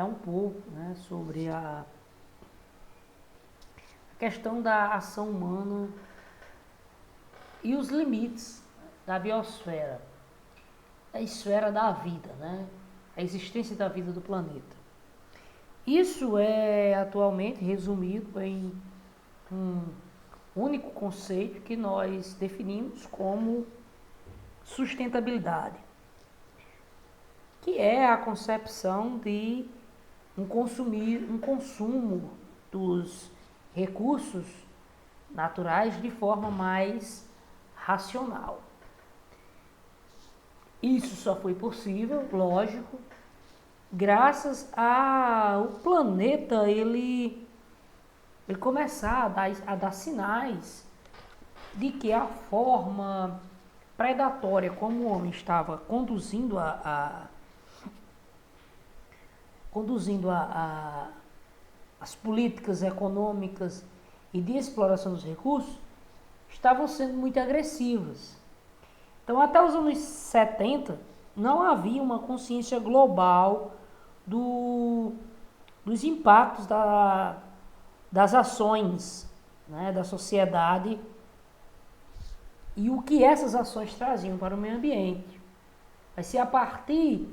um pouco, né, sobre a questão da ação humana e os limites da biosfera, da esfera da vida, né, a existência da vida do planeta. Isso é atualmente resumido em um único conceito que nós definimos como sustentabilidade, que é a concepção de um consumo dos recursos naturais de forma mais racional. Isso só foi possível, lógico, graças ao planeta ele começar a dar sinais de que a forma predatória como o homem estava conduzindo as políticas econômicas e de exploração dos recursos estavam sendo muito agressivas. Então, até os anos 70, não havia uma consciência global dos impactos das ações, né, da sociedade e o que essas ações traziam para o meio ambiente. Vai ser a partir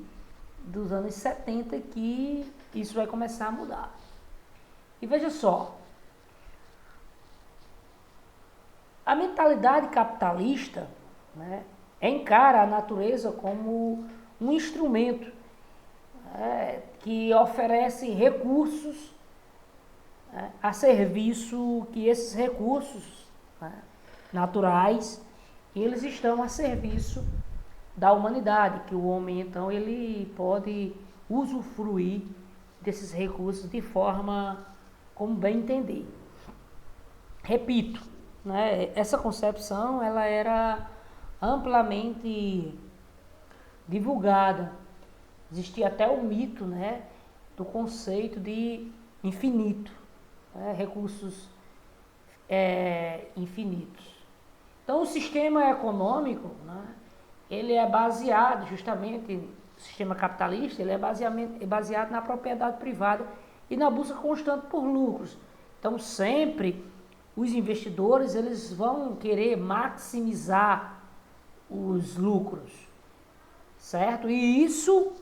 dos anos 70 que isso vai começar a mudar. E veja só, a mentalidade capitalista, né, encara a natureza como um instrumento que oferece recursos a serviço, que esses recursos naturais, eles estão a serviço da humanidade, que o homem então ele pode usufruir desses recursos de forma como bem entender. Repito, né, essa concepção ela era amplamente divulgada. Existia até o mito, né, do conceito de infinito, né, recursos infinitos. Então, o sistema econômico, né, ele é baseado justamente, o sistema capitalista, ele é baseado na propriedade privada e na busca constante por lucros. Então, sempre os investidores eles vão querer maximizar os lucros, certo? E isso,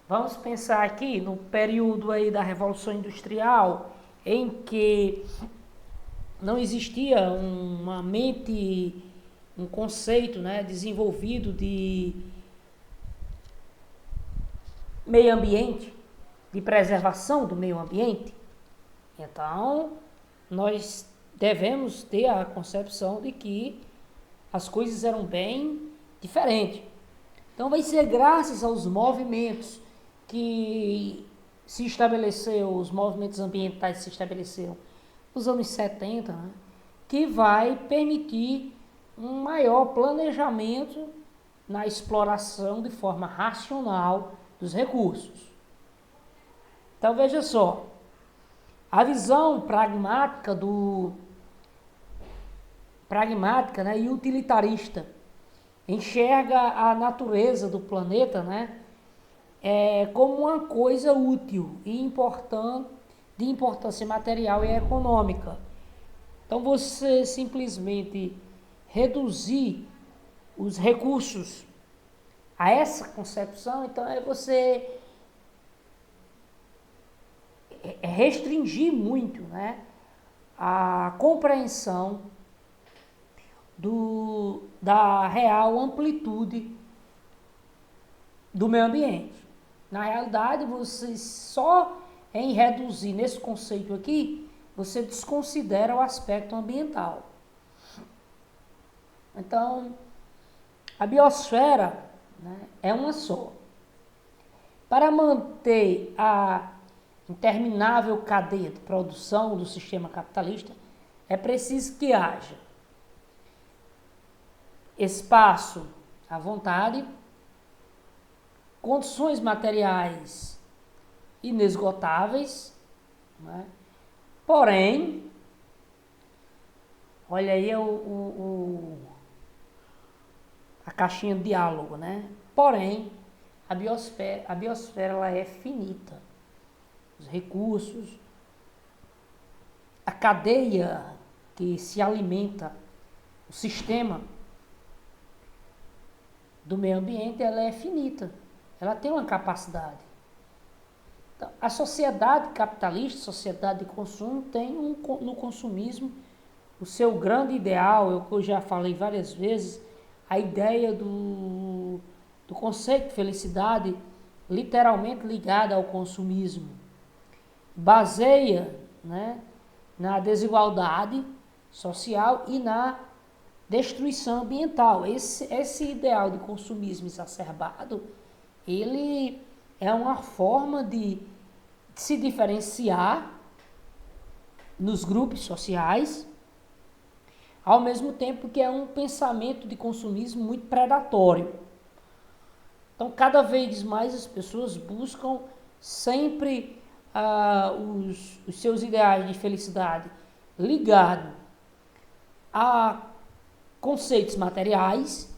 vamos pensar aqui no período aí da Revolução Industrial, em que não existia uma mente, um conceito, né, desenvolvido de meio ambiente, de preservação do meio ambiente. Então, nós devemos ter a concepção de que as coisas eram bem diferentes. Então, vai ser graças aos movimentos que se estabeleceu, os movimentos ambientais se estabeleceram nos anos 70, né, que vai permitir um maior planejamento na exploração de forma racional dos recursos. Então, veja só, a visão pragmática, né, e utilitarista enxerga a natureza do planeta, né, como uma coisa útil e importante, de importância material e econômica. Então, você simplesmente reduzir os recursos a essa concepção, então é você restringir muito, né, a compreensão da real amplitude do meio ambiente. Na realidade, você só em reduzir nesse conceito aqui, você desconsidera o aspecto ambiental. Então, a biosfera, né, é uma só. Para manter a interminável cadeia de produção do sistema capitalista, é preciso que haja espaço à vontade, condições materiais inesgotáveis, né? Porém, olha aí a caixinha de diálogo, né? Porém, a biosfera ela é finita. os recursos, a cadeia que se alimenta, o sistema do meio ambiente, ela é finita, ela tem uma capacidade. Então, a sociedade capitalista, sociedade de consumo, tem no consumismo o seu grande ideal, eu já falei várias vezes, a ideia do conceito de felicidade literalmente ligada ao consumismo. Baseia, né, na desigualdade social e na destruição ambiental. Esse ideal de consumismo exacerbado, ele é uma forma de se diferenciar nos grupos sociais, ao mesmo tempo que é um pensamento de consumismo muito predatório. Então, cada vez mais as pessoas buscam sempre os seus ideais de felicidade ligados a conceitos materiais,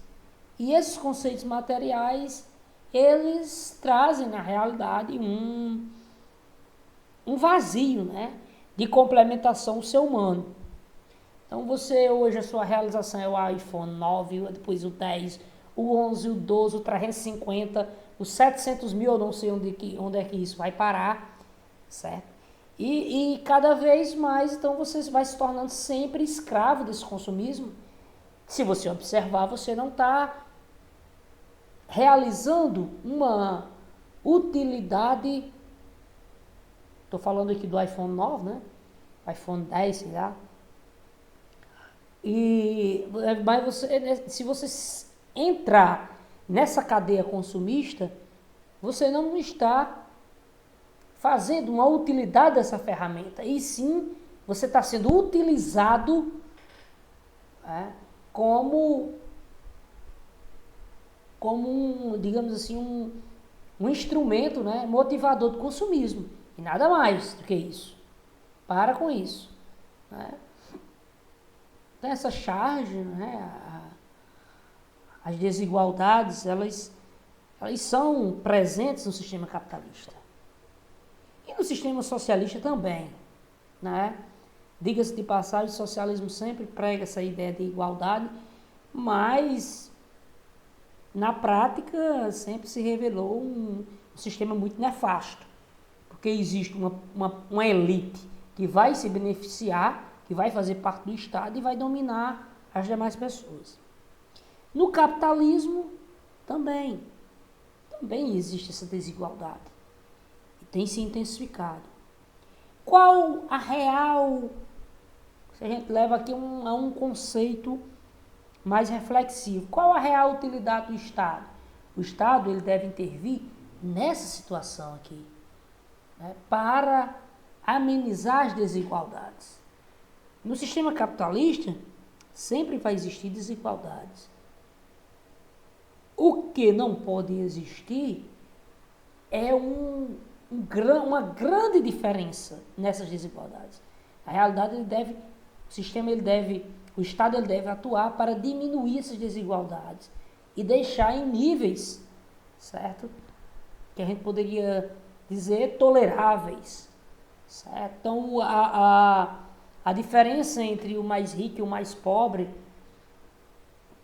e esses conceitos materiais, eles trazem na realidade um vazio, né, de complementação ao ser humano. Então você hoje, a sua realização é o iPhone 9, depois o 10, o 11, o 12, o 350, os 700 mil, eu não sei onde é que isso vai parar, certo? E cada vez mais, então, você vai se tornando sempre escravo desse consumismo. Se você observar, você não está realizando uma utilidade. Estou falando aqui do iPhone 9, né? iPhone 10, sei lá. Mas se você entrar nessa cadeia consumista, você não está fazendo uma utilidade dessa ferramenta, e sim você está sendo utilizado como digamos assim, um instrumento, né, motivador do consumismo, e nada mais do que isso. Para com isso, né? Então, essa charge, né, as desigualdades, elas são presentes no sistema capitalista. E no sistema socialista também, né? Diga-se de passagem, o socialismo sempre prega essa ideia de igualdade, mas na prática sempre se revelou um sistema muito nefasto, porque existe uma elite que vai se beneficiar, que vai fazer parte do Estado e vai dominar as demais pessoas. No capitalismo também existe essa desigualdade e tem se intensificado. Qual a real, se a gente leva aqui a um conceito mais reflexivo, qual a real utilidade do Estado? O Estado, ele deve intervir nessa situação aqui, né, para amenizar as desigualdades. No sistema capitalista, sempre vai existir desigualdades. O que não pode existir é uma grande diferença nessas desigualdades. Na realidade, o Estado ele deve atuar para diminuir essas desigualdades e deixar em níveis, certo? Que a gente poderia dizer toleráveis, certo? Então, a diferença entre o mais rico e o mais pobre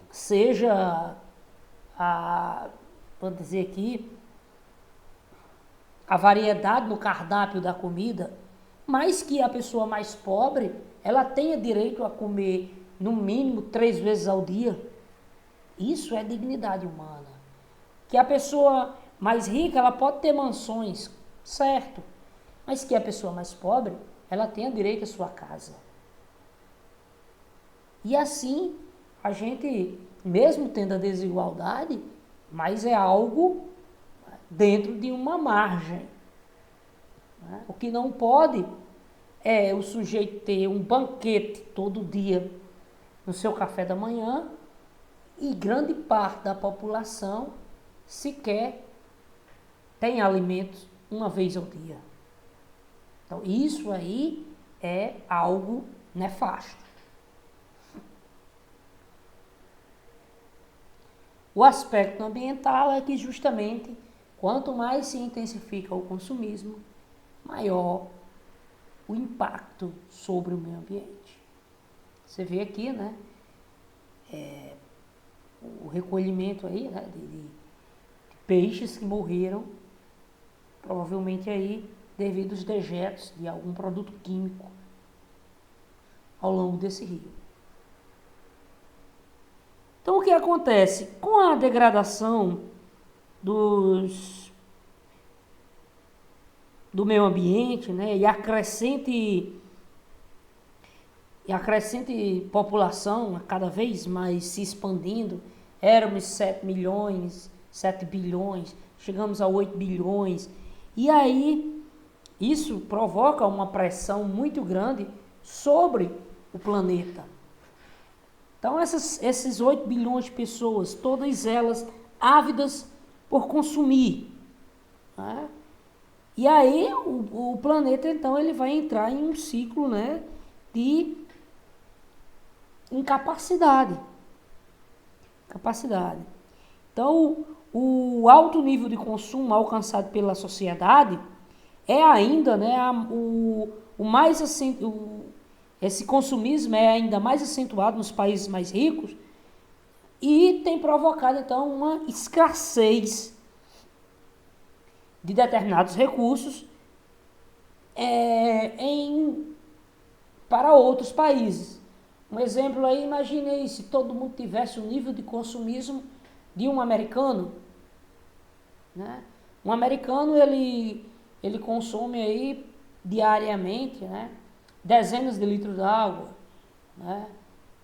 seja, vamos dizer aqui, a variedade no cardápio da comida, mas que a pessoa mais pobre, ela tenha direito a comer no mínimo 3 vezes ao dia. Isso é dignidade humana. Que a pessoa mais rica, ela pode ter mansões, certo, mas que a pessoa mais pobre, ela tenha direito à sua casa. E assim, a gente, mesmo tendo a desigualdade, mas é algo dentro de uma margem. O que não pode é o sujeito ter um banquete todo dia no seu café da manhã e grande parte da população sequer tem alimentos uma vez ao dia. Então, isso aí é algo nefasto. O aspecto ambiental é que justamente quanto mais se intensifica o consumismo, maior o impacto sobre o meio ambiente. Você vê aqui, né, o recolhimento aí, né, de peixes que morreram, provavelmente aí devido aos dejetos de algum produto químico ao longo desse rio. Então, o que acontece? Com a degradação do meio ambiente, né, e a crescente população cada vez mais se expandindo, éramos 7 milhões, 7 bilhões, chegamos a 8 bilhões, e aí isso provoca uma pressão muito grande sobre o planeta. Então esses 8 bilhões de pessoas, todas elas ávidas por consumir, né? E aí o planeta então ele vai entrar em um ciclo, né, de incapacidade. Então o alto nível de consumo alcançado pela sociedade é ainda, né, esse consumismo é ainda mais acentuado nos países mais ricos e tem provocado então uma escassez de determinados recursos para outros países. Um exemplo aí, imagine aí, se todo mundo tivesse o nível de consumismo de um americano, né? Um americano, ele consome aí diariamente, né, dezenas de litros de água, né?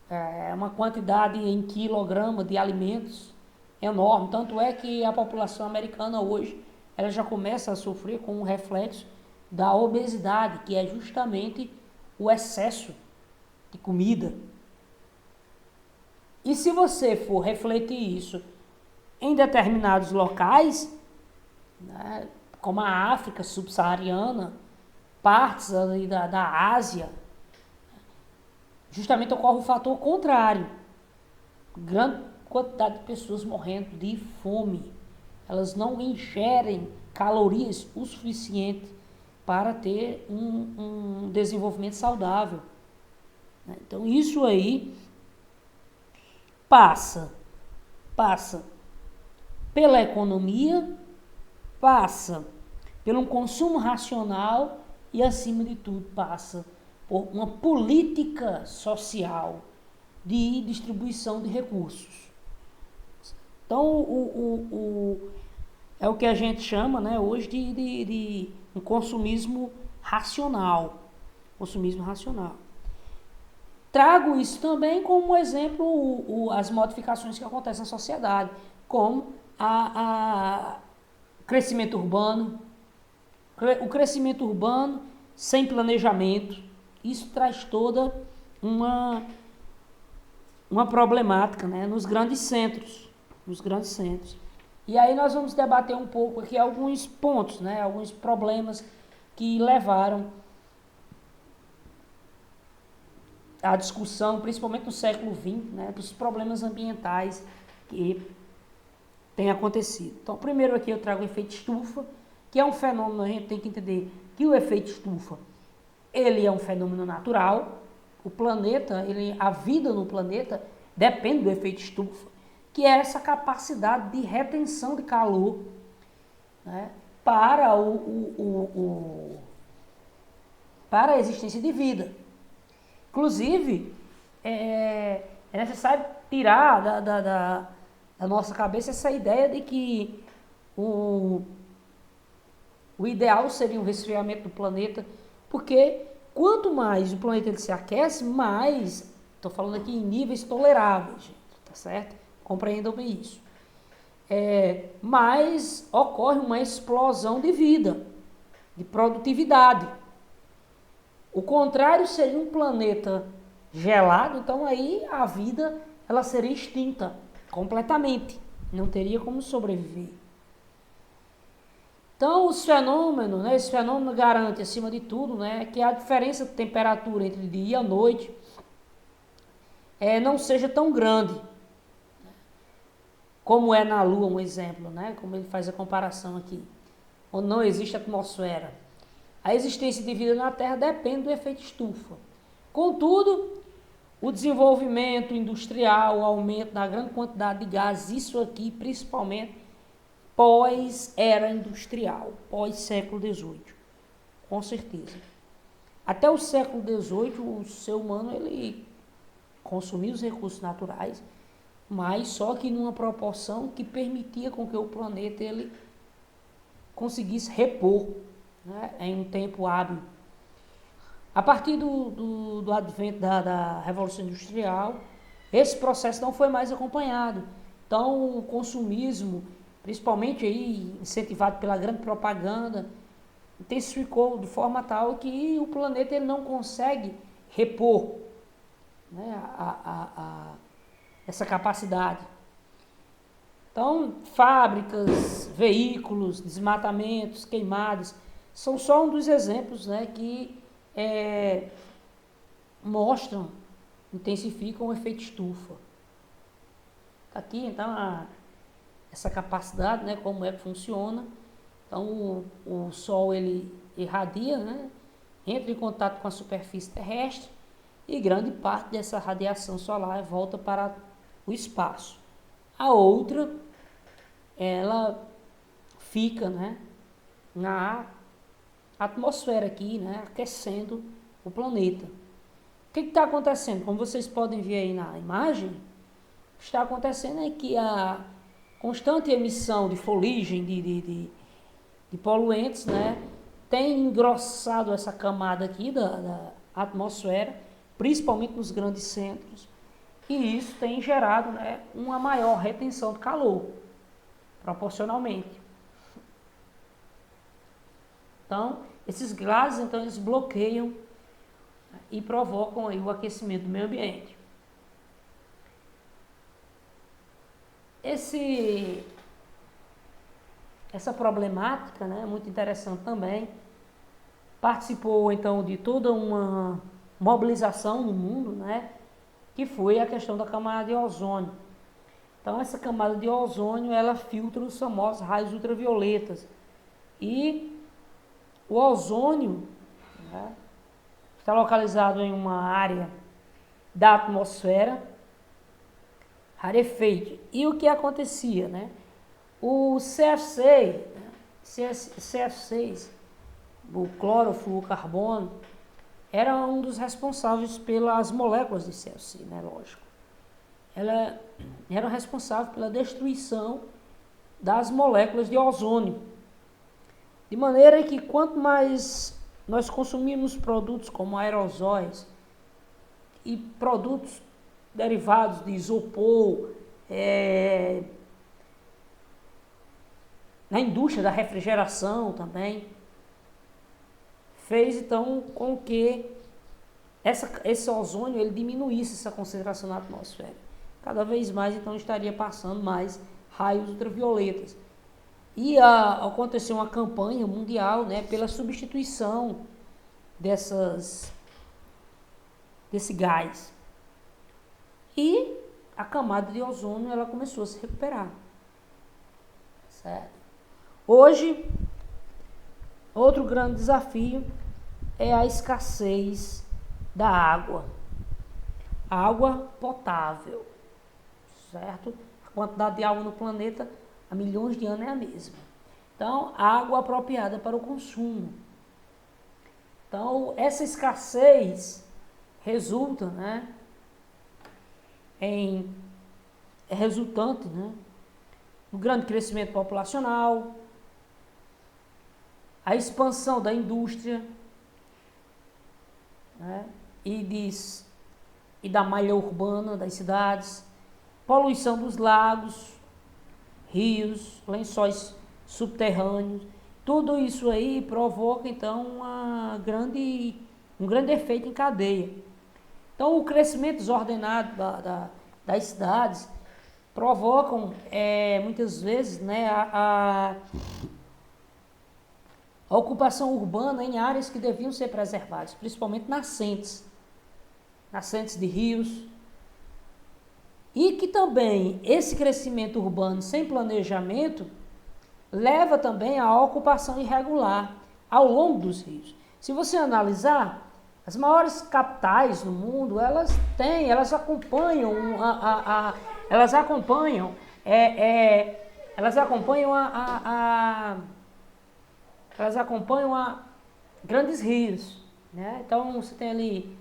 É uma quantidade em quilograma de alimentos enorme. Tanto é que a população americana hoje ela já começa a sofrer com um reflexo da obesidade, que é justamente o excesso de comida. E se você for refletir isso em determinados locais, né, como a África subsaariana, partes ali da Ásia, justamente ocorre o fator contrário. Grande quantidade de pessoas morrendo de fome. Elas não ingerem calorias o suficiente para ter um desenvolvimento saudável. Então isso aí passa pela economia, passa pelo consumo racional e, acima de tudo, passa por uma política social de distribuição de recursos. Então, é o que a gente chama, né, hoje de um consumismo racional. Trago isso também como exemplo as modificações que acontecem na sociedade, como o crescimento urbano. O crescimento urbano sem planejamento, isso traz toda uma problemática, né, nos grandes centros. E aí nós vamos debater um pouco aqui alguns pontos, né, alguns problemas que levaram a discussão, principalmente no século XX, né, dos problemas ambientais que têm acontecido. Então, primeiro aqui eu trago o efeito estufa, que é um fenômeno, a gente tem que entender que o efeito estufa, ele é um fenômeno natural. O planeta, a vida no planeta depende do efeito estufa, que é essa capacidade de retenção de calor, né, para a existência de vida. Inclusive, é necessário tirar da nossa cabeça essa ideia de que o ideal seria um resfriamento do planeta, porque quanto mais o planeta ele se aquece, mais, estou falando aqui em níveis toleráveis, gente, tá certo? Compreendam bem isso. Mais ocorre uma explosão de vida, de produtividade. O contrário seria um planeta gelado, então aí a vida ela seria extinta completamente, não teria como sobreviver. Então esse fenômeno garante, acima de tudo, né, que a diferença de temperatura entre dia e noite não seja tão grande, como é na Lua, um exemplo, né, como ele faz a comparação aqui, onde não existe atmosfera. a existência de vida na Terra depende do efeito estufa. Contudo, o desenvolvimento industrial, o aumento da grande quantidade de gases, isso aqui principalmente pós-era industrial, pós-século XVIII, com certeza. Até o século XVIII, o ser humano ele consumia os recursos naturais, mas só que numa proporção que permitia com que o planeta ele conseguisse repor, né, em um tempo hábil. A partir do advento da Revolução Industrial, esse processo não foi mais acompanhado. Então, o consumismo, principalmente aí, incentivado pela grande propaganda, intensificou de forma tal que o planeta ele não consegue repor, né, essa capacidade. Então, fábricas, veículos, desmatamentos, queimadas, são só um dos exemplos, né, que mostram, intensificam o efeito estufa. Aqui, então, essa capacidade, né, como é que funciona. Então, o Sol ele irradia, né, entra em contato com a superfície terrestre e grande parte dessa radiação solar volta para o espaço. A outra, ela fica, né, na atmosfera aqui, né, aquecendo o planeta. O que está acontecendo? Como vocês podem ver aí na imagem, o que está acontecendo é que a constante emissão de fuligem, de poluentes, né, tem engrossado essa camada aqui da atmosfera, principalmente nos grandes centros, e isso tem gerado, né, uma maior retenção de calor, proporcionalmente. Então, esses gases, então, eles bloqueiam e provocam aí o aquecimento do meio ambiente. Essa problemática, né, é muito interessante também. Participou, então, de toda uma mobilização no mundo, né, que foi a questão da camada de ozônio. Então, essa camada de ozônio, ela filtra os famosos raios ultravioletas. E o ozônio, né, está localizado em uma área da atmosfera, rarefeito. E o que acontecia, né? O CF6, o clorofluorcarbono, era um dos responsáveis pelas moléculas de CFC, né? Lógico. Ela era responsável pela destruição das moléculas de ozônio. De maneira que quanto mais nós consumimos produtos como aerosóis e produtos derivados de isopor, na indústria da refrigeração também, fez então com que esse ozônio ele diminuísse essa concentração na atmosfera. Cada vez mais então estaria passando mais raios ultravioletas. E aconteceu uma campanha mundial, né, pela substituição desse gás. E a camada de ozônio ela começou a se recuperar. Certo? Hoje, outro grande desafio é a escassez da água. Água potável. Certo? A quantidade de água no planeta há milhões de anos é a mesma. Então, água apropriada para o consumo. Então, essa escassez resulta, né, resultante, né, no grande crescimento populacional, a expansão da indústria, né, e da malha urbana das cidades, poluição dos lagos, rios, lençóis subterrâneos, tudo isso aí provoca então um grande efeito em cadeia. Então o crescimento desordenado das cidades provocam muitas vezes, né, a ocupação urbana em áreas que deviam ser preservadas, principalmente nascentes de rios. E que também esse crescimento urbano sem planejamento leva também à ocupação irregular, ao longo dos rios. Se você analisar, as maiores capitais do mundo, elas acompanham elas acompanham grandes rios, né? Então você tem ali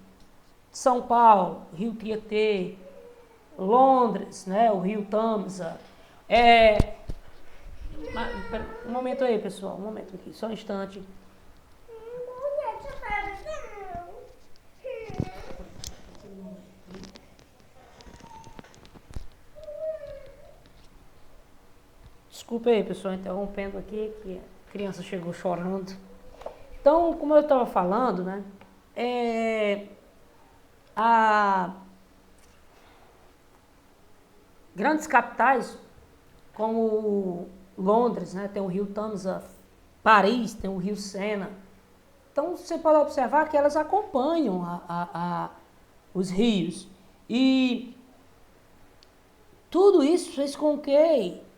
São Paulo, Rio Tietê, Londres, né? O Rio Tamisa. Um momento aí, pessoal, um momento aqui, só um instante. Desculpa aí, pessoal, interrompendo aqui, que a criança chegou chorando. Então, como eu estava falando, né, grandes capitais, como Londres, né, tem o rio Tamisa, Paris tem o rio Sena. Então, você pode observar que elas acompanham os rios. E tudo isso fez com que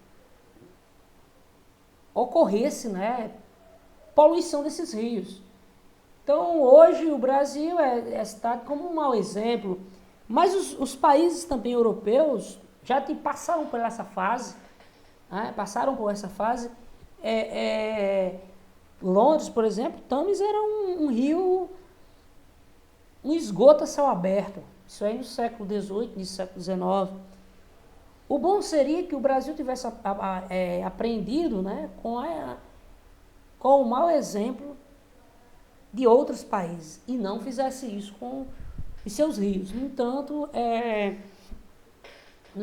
ocorresse, né, poluição desses rios. Então, hoje o Brasil é citado como um mau exemplo, mas os países também europeus já passaram por essa fase, né, Londres, por exemplo, Thames era um rio, um esgoto a céu aberto, isso aí no século XVIII, no século XIX. O bom seria que o Brasil tivesse aprendido, né, com o mau exemplo de outros países e não fizesse isso com os seus rios. No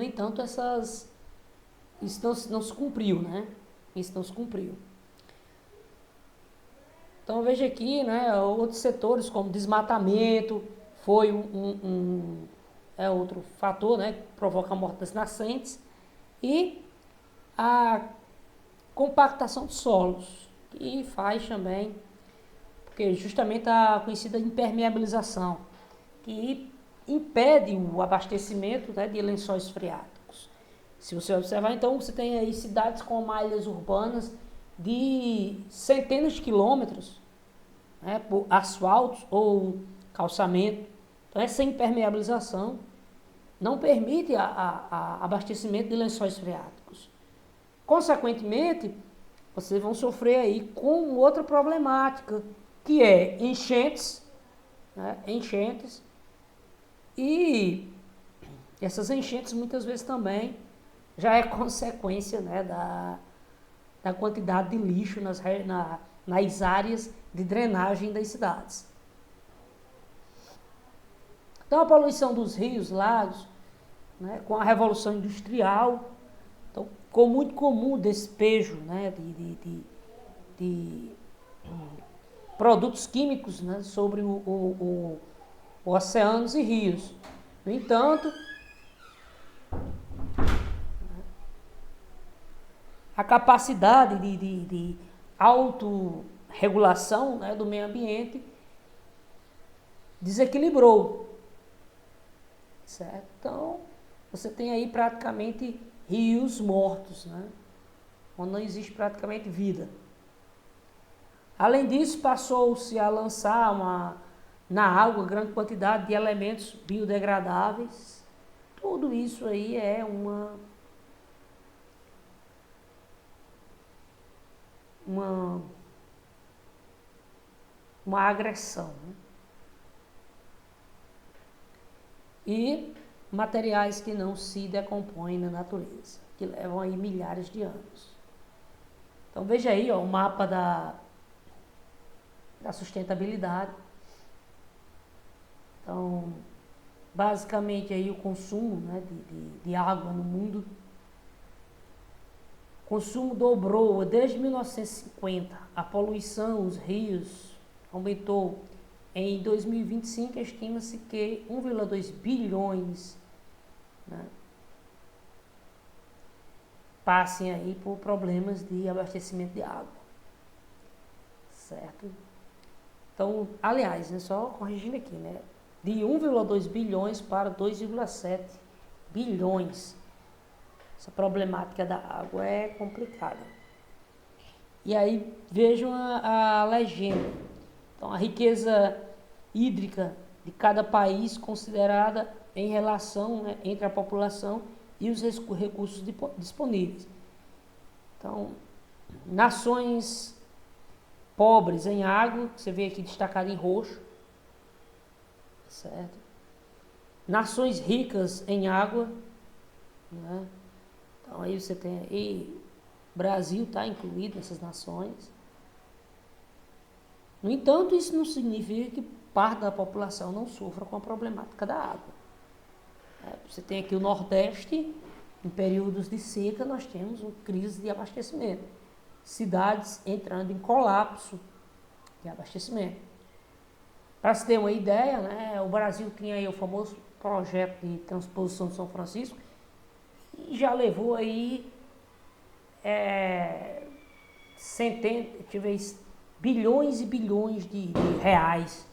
entanto, isso não se cumpriu, né? Isso não se cumpriu. Então veja aqui, né, outros setores como desmatamento foi outro fator, né, que provoca a morte das nascentes, e a compactação de solos, que faz também, porque justamente a conhecida impermeabilização, que impede o abastecimento, né, de lençóis freáticos. Se você observar, então, você tem aí cidades com malhas urbanas de centenas de quilômetros, né, por asfaltos ou calçamento. Então, essa impermeabilização não permite abastecimento de lençóis freáticos. Consequentemente, vocês vão sofrer aí com outra problemática, que é enchentes, né, e essas enchentes muitas vezes também já é consequência, né, da quantidade de lixo nas áreas de drenagem das cidades. Então a poluição dos rios, lagos, né, com a Revolução Industrial, então ficou muito comum o despejo, né, de produtos químicos, né, sobre oceanos e rios. No entanto, a capacidade de autorregulação, né, do meio ambiente desequilibrou, certo? Então, você tem aí praticamente rios mortos, né, onde não existe praticamente vida. Além disso, passou-se a lançar na água grande quantidade de elementos biodegradáveis. Tudo isso aí é uma agressão, né? E materiais que não se decompõem na natureza, que levam aí milhares de anos. Então veja aí, ó, o mapa da sustentabilidade. Então, basicamente aí o consumo, né, de água no mundo. O consumo dobrou desde 1950. A poluição, os rios, aumentou. Em 2025, estima-se que 1,2 bilhões, né, passem aí por problemas de abastecimento de água. Certo? Então, aliás, né, só corrigindo aqui, né, de 1,2 bilhões para 2,7 bilhões. Essa problemática da água é complicada. E aí vejam a legenda. Então, a riqueza hídrica de cada país considerada em relação, né, entre a população e os recursos disponíveis. Então, nações pobres em água, você vê aqui destacado em roxo, certo? Nações ricas em água, né? Então aí você tem aí, Brasil está incluído nessas nações. No entanto, isso não significa que parte da população não sofra com a problemática da água. Você tem aqui o Nordeste, em períodos de seca nós temos uma crise de abastecimento. Cidades entrando em colapso de abastecimento. Para se ter uma ideia, né, o Brasil tinha aí o famoso projeto de transposição de São Francisco e já levou aí bilhões e bilhões de reais.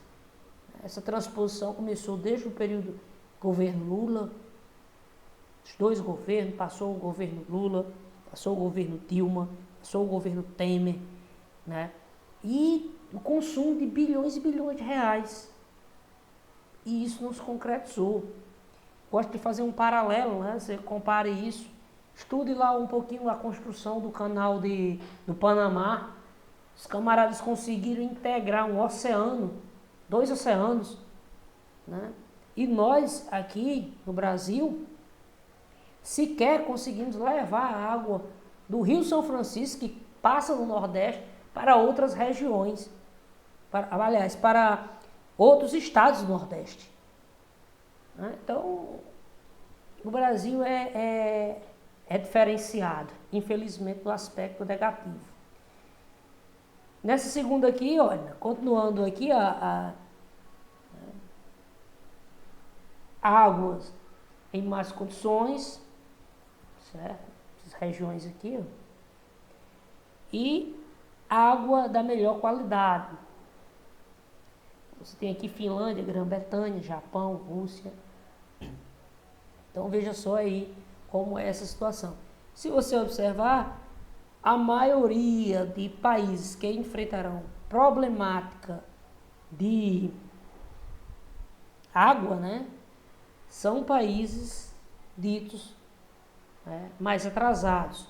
Essa transposição começou desde o período do governo Lula, os dois governos, passou o governo Lula, passou o governo Dilma, passou o governo Temer, né? E o consumo de bilhões e bilhões de reais. E isso não se concretizou. Gosto de fazer um paralelo, né? Você compare isso, estude lá um pouquinho a construção do canal do Panamá. Os camaradas conseguiram integrar um oceano, 2 oceanos, né? E nós aqui no Brasil sequer conseguimos levar a água do Rio São Francisco, que passa no Nordeste, para outras regiões, para outros estados do Nordeste. Então, o Brasil é diferenciado, infelizmente, no aspecto negativo. Nessa segunda aqui, olha, continuando aqui, águas em más condições, certo? Essas regiões aqui, ó. E água da melhor qualidade. Você tem aqui Finlândia, Grã-Bretanha, Japão, Rússia. Então veja só aí como é essa situação. Se você observar, a maioria de países que enfrentarão problemática de água, né, são países ditos, né, mais atrasados.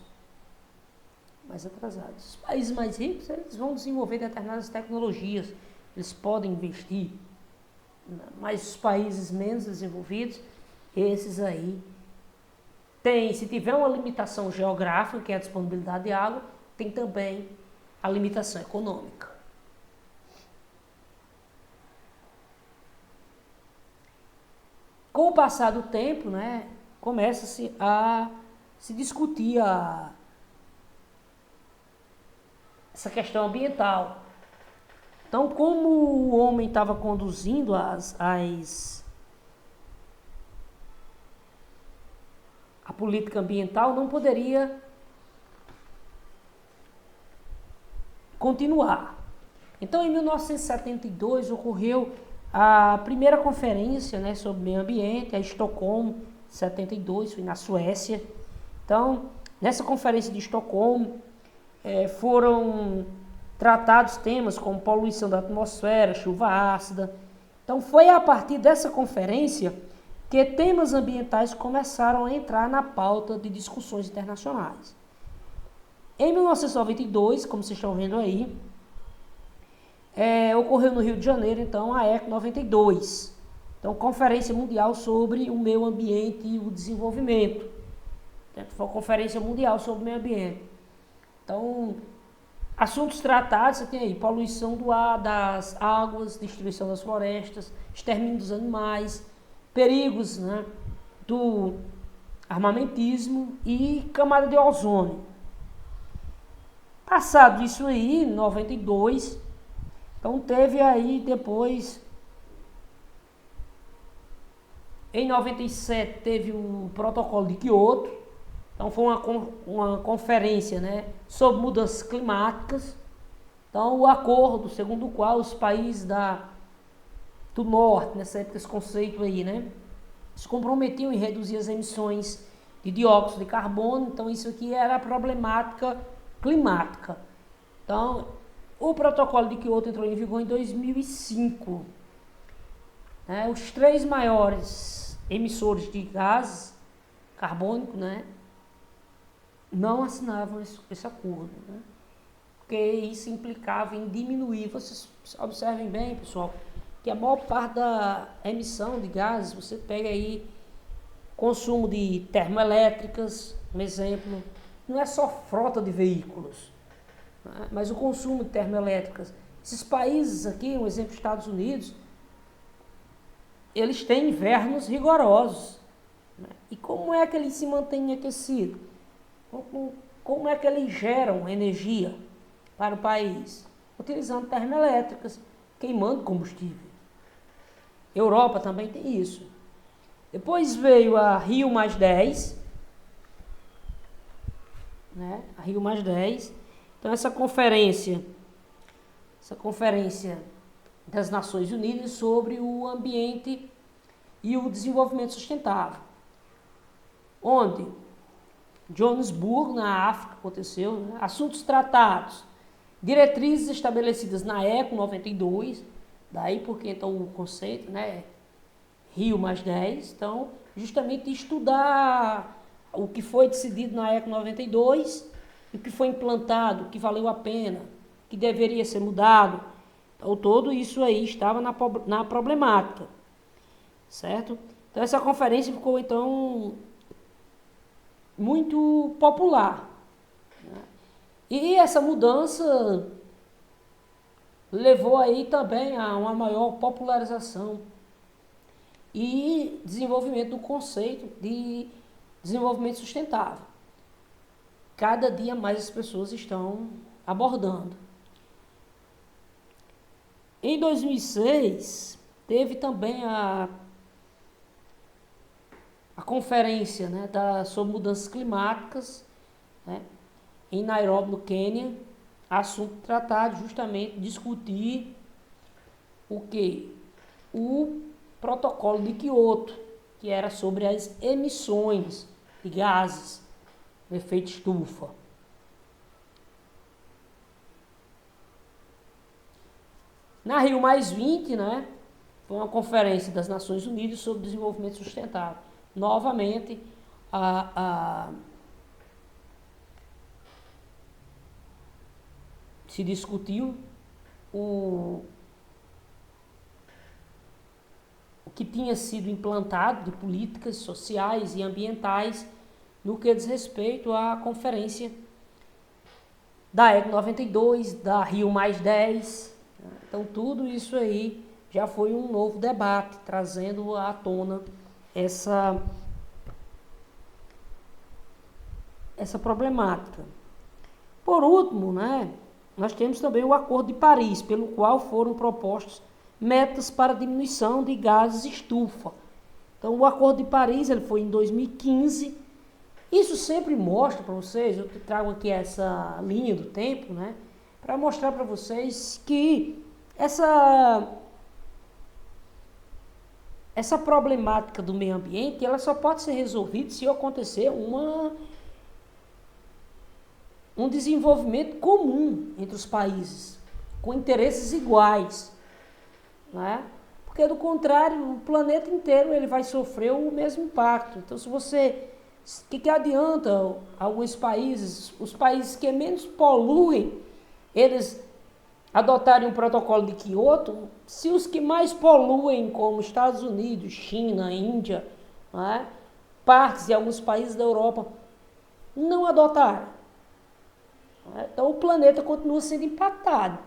Os países mais ricos, eles vão desenvolver determinadas tecnologias, eles podem investir, mas os países menos desenvolvidos, esses aí, se tiver uma limitação geográfica, que é a disponibilidade de água, tem também a limitação econômica. Com o passar do tempo, né, começa-se a se discutir essa questão ambiental. Então, como o homem estava conduzindo a política ambiental, não poderia continuar. Então, em 1972, ocorreu a primeira conferência, né, sobre meio ambiente, a Estocolmo, 72, foi na Suécia. Então, nessa conferência de Estocolmo, foram tratados temas como poluição da atmosfera, chuva ácida. Então, foi a partir dessa conferência que temas ambientais começaram a entrar na pauta de discussões internacionais. Em 1992, como vocês estão vendo aí, ocorreu no Rio de Janeiro, então, a ECO 92. Então, Conferência Mundial sobre o Meio Ambiente e o Desenvolvimento. Foi uma conferência mundial sobre o meio ambiente. Então, assuntos tratados, você tem aí poluição do ar, das águas, destruição das florestas, extermínio dos animais, perigos, né, do armamentismo e camada de ozônio. Passado isso aí, em 92, então teve aí depois, em 97 teve o protocolo de Kyoto. Então foi uma conferência, né, sobre mudanças climáticas. Então o acordo segundo o qual os países do norte, nessa época esse conceito aí, né, se comprometiam em reduzir as emissões de dióxido de carbono. Então isso aqui era a problemática climática. Então, o protocolo de Kyoto entrou em vigor em 2005. Os 3 maiores emissores de gases carbônicos, não assinavam esse acordo, porque isso implicava em diminuir. Vocês observem bem, pessoal, que a maior parte da emissão de gases, você pega aí consumo de termoelétricas, um exemplo, não é só frota de veículos, mas o consumo de termoelétricas. Esses países aqui, um exemplo, Estados Unidos, eles têm invernos rigorosos. E como é que eles se mantêm aquecidos? Como é que eles geram energia para o país? Utilizando termoelétricas, queimando combustível. Europa também tem isso. Depois veio a Rio+10, a Rio+10. Então essa conferência das Nações Unidas sobre o ambiente e o desenvolvimento sustentável, onde Joanesburgo, na África, aconteceu, assuntos tratados, diretrizes estabelecidas na ECO 92, daí porque então o conceito, Rio+10, então justamente estudar o que foi decidido na ECO 92, o que foi implantado, o que valeu a pena, o que deveria ser mudado. Então, todo isso aí estava na problemática, certo? Então, essa conferência ficou, então, muito popular. E essa mudança levou aí também a uma maior popularização e desenvolvimento do conceito de desenvolvimento sustentável. Cada dia mais as pessoas estão abordando. Em 2006, teve também a conferência sobre mudanças climáticas, em Nairobi, no Quênia, assunto tratado justamente discutir o quê? O protocolo de Kyoto, que era sobre as emissões de gases de efeito estufa. Na Rio+20, foi uma conferência das Nações Unidas sobre desenvolvimento sustentável. Novamente, se discutiu o que tinha sido implantado de políticas sociais e ambientais no que diz respeito à conferência da ECO 92, da Rio+10. Então, tudo isso aí já foi um novo debate, trazendo à tona essa problemática. Por último, nós temos também o Acordo de Paris, pelo qual foram propostos metas para diminuição de gases estufa. Então, o Acordo de Paris ele foi em 2015. Isso sempre mostra para vocês, eu trago aqui essa linha do tempo, para mostrar para vocês que essa problemática do meio ambiente, ela só pode ser resolvida se acontecer um desenvolvimento comum entre os países, com interesses iguais, Porque, do contrário, o planeta inteiro ele vai sofrer o mesmo impacto. Então, o que adianta alguns países, os países que menos poluem, eles adotarem um protocolo de Kyoto, se os que mais poluem, como Estados Unidos, China, Índia, partes de alguns países da Europa, não adotarem? Então, o planeta continua sendo impactado.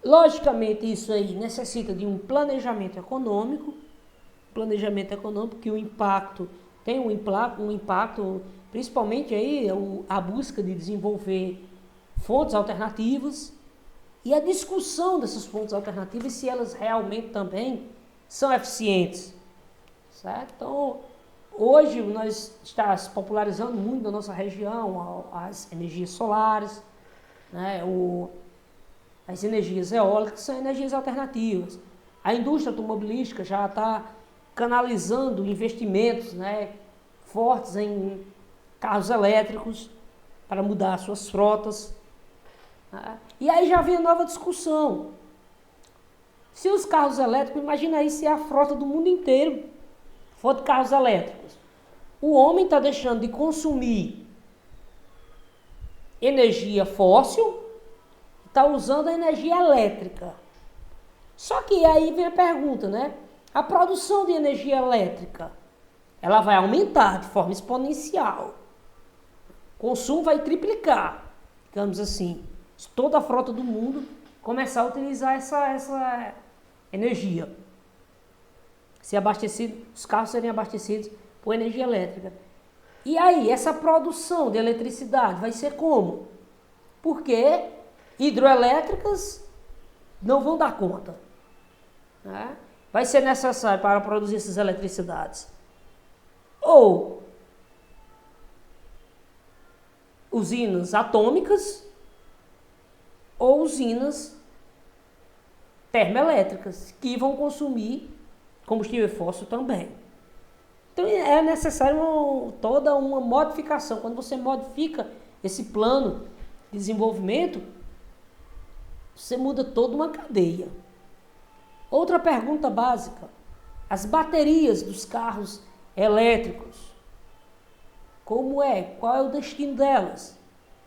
Logicamente, isso aí necessita de um planejamento econômico que o impacto tem um impacto, principalmente aí a busca de desenvolver fontes alternativas e a discussão dessas fontes alternativas, se elas realmente também são eficientes, certo? Então, hoje nós estamos popularizando muito na nossa região as energias solares, as energias eólicas, são energias alternativas. A indústria automobilística já está canalizando investimentos fortes em carros elétricos. para mudar as suas frotas. E aí já vem a nova discussão. Se os carros elétricos, imagina aí se é a frota do mundo inteiro for de carros elétricos. O homem está deixando de consumir energia fóssil, está usando a energia elétrica. Só que aí vem a pergunta, né? A produção de energia elétrica, ela vai aumentar de forma exponencial. O consumo vai triplicar, digamos assim. Se toda a frota do mundo começar a utilizar essa energia. Os carros serem abastecidos por energia elétrica. E aí, essa produção de eletricidade vai ser como? Porque hidroelétricas não vão dar conta. Né? Vai ser necessário para produzir essas eletricidades ou usinas atômicas ou usinas termoelétricas que vão consumir combustível fóssil também. Então é necessário toda uma modificação. Quando você modifica esse plano de desenvolvimento, você muda toda uma cadeia. Outra pergunta básica: as baterias dos carros elétricos, como é? Qual é o destino delas?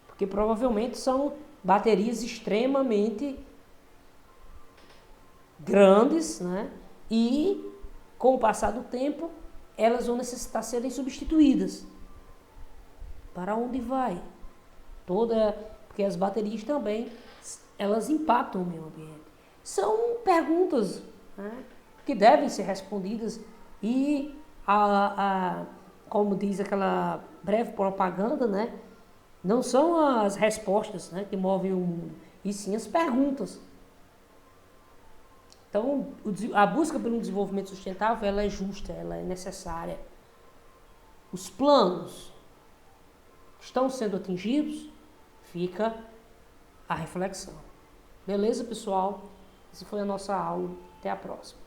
Porque provavelmente são baterias extremamente grandes, né? E com o passar do tempo, elas vão necessitar serem substituídas. Para onde vai? Porque as baterias também, elas impactam o meio ambiente. São perguntas, né, que devem ser respondidas e, como diz aquela breve propaganda, né, não são as respostas, né, que movem o mundo, e sim as perguntas. Então, a busca pelo desenvolvimento sustentável, ela é justa, ela é necessária. Os planos estão sendo atingidos? Fica a reflexão. Beleza, pessoal? Essa foi a nossa aula. Até a próxima.